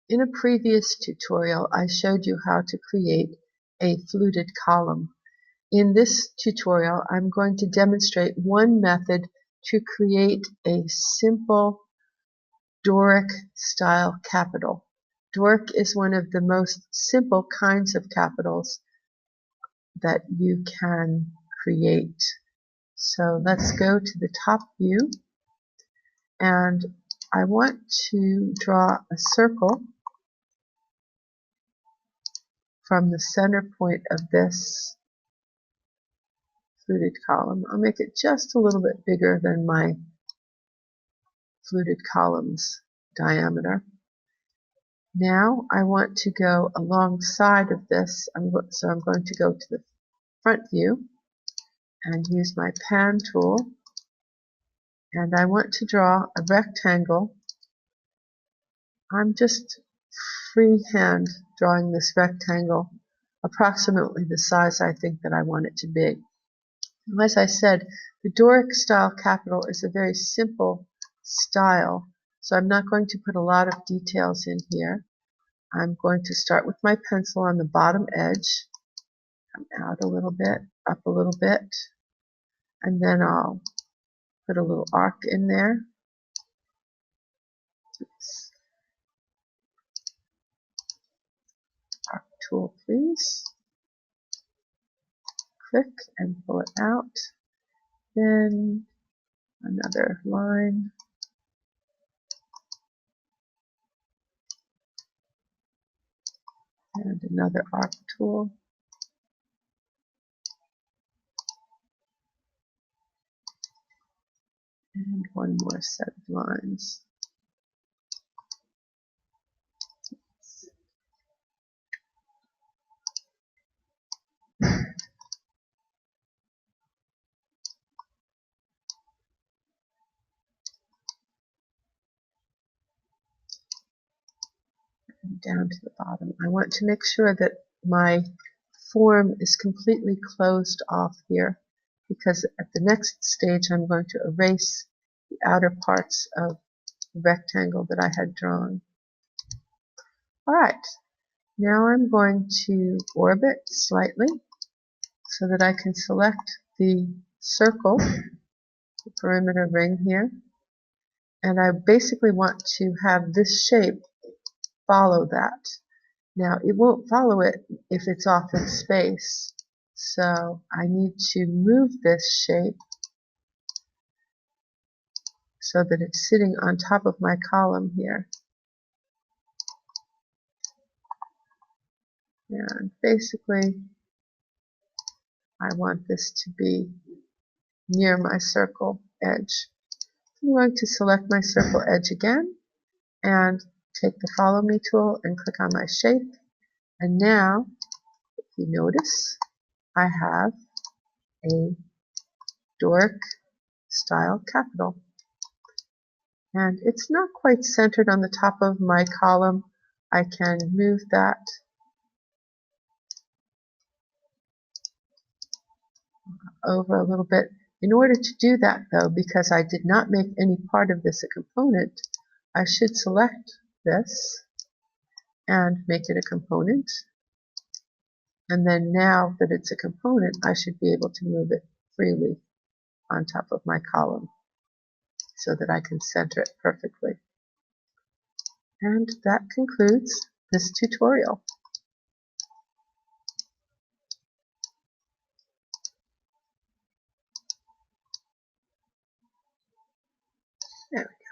In a previous tutorial, I showed you how to create a fluted column. In this tutorial, I'm going to demonstrate one method to create a simple Doric style capital. Doric is one of the most simple kinds of capitals that you can create. So let's go to the top view, and I want to draw a circle from the center point of this fluted column. I'll make it just a little bit bigger than my fluted column's diameter. Now I want to go alongside of this, so I'm going to go to the front view and use my pan tool, and I want to draw a rectangle. I'm just freehand drawing this rectangle approximately the size I think that I want it to be. As I said, the Doric style capital is a very simple style, so I'm not going to put a lot of details in here. I'm going to start with my pencil on the bottom edge, come out a little bit, up a little bit, and then I'll put a little arc in there. Oops. Arc tool, please. Click and pull it out. Then another line. And another arc tool. And one more set of lines. And down to the bottom. I want to make sure that my form is completely closed off here, because at the next stage I'm going to erase the outer parts of the rectangle that I had drawn. Alright, now I'm going to orbit slightly so that I can select the circle, the perimeter ring here, and I basically want to have this shape follow that. Now it won't follow it if it's off in space, so I need to move this shape so that it's sitting on top of my column here. And basically I want this to be near my circle edge. I'm going to select my circle edge again and take the follow me tool and click on my shape, and now if you notice I have a Doric style capital, and it's not quite centered on the top of my column. I can move that over a little bit. In order to do that though, because I did not make any part of this a component, I should select this and make it a component, and then now that it's a component I should be able to move it freely on top of my column so that I can center it perfectly. And that concludes this tutorial. There we go.